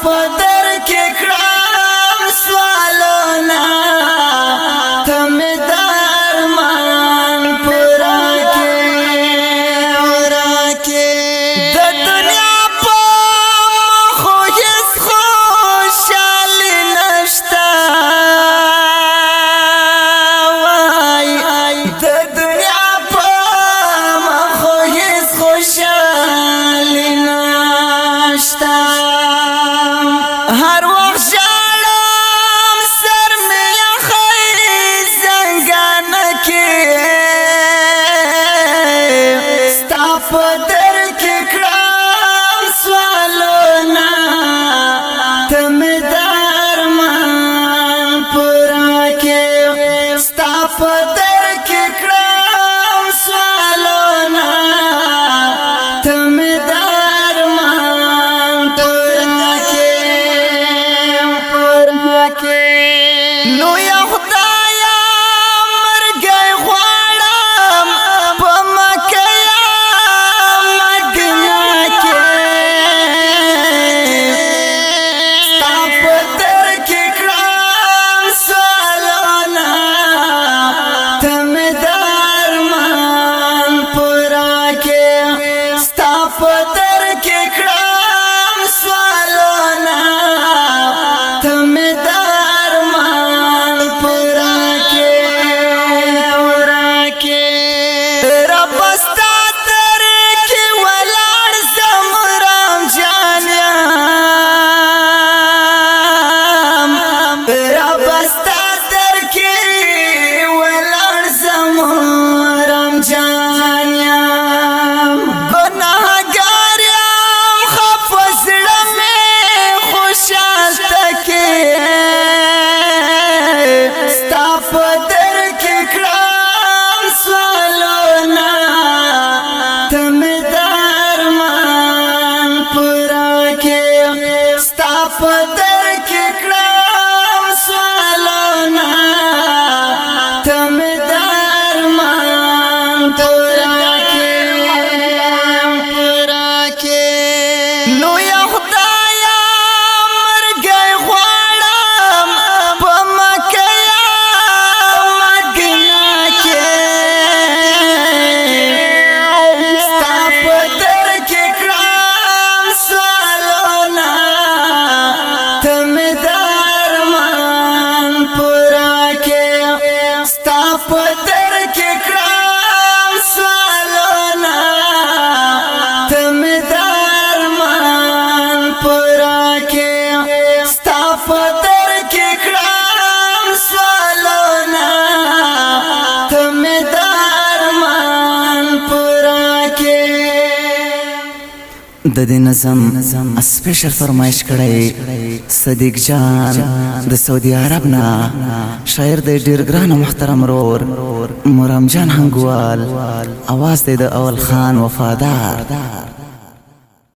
په در کې کړم سوالونه ته مې درمان پورا کې د دنیا په مخو هیڅ خوشحالي نشته وای د دنیا په مخو هیڅ خوشحالي نشته هر وخت ژاړم سر مې یخی زنګانه کې ستا په در کې کړم سوالونه ته مې درمان پورا کې ستا په در کې کړم سوالونه ته مې درمان پورا کې نو یا خدایا مرګي غواړم په مکه یا مدینه کې ستا په در کې کړم سوالونه ته مې درمان پورا کې ستا په در کې کړم سوالونه ته مې درمان پورا کې رب ستا در کې ولاړ زمرم جانم رب ستا در کې ولاړ زمرم جانم گناهګار یم خفه زړه مې خوشحال تکې ستا په در کې کړم سوالونه ته مې درمان پورا کې ستا په در کې کړم سوالونه ته مې درمان پورا کې نو یا خدایا مرګي غواړم په مکه یا مدینه کې ستا په در کې کړم سوالونه ته مې درمان پورا کې ستا په در کې کړم سوالونه ته مې درمان پورا کې ستا په در کې کړم سوالونه ته مې درمان پورا کې د دې نظم سپیشل فرمایش کړی صدیق جان د سعودي عرب نه شاعر د ډیر ګران محترم رور مرام جان هنګوال اواز د اول خان وفادار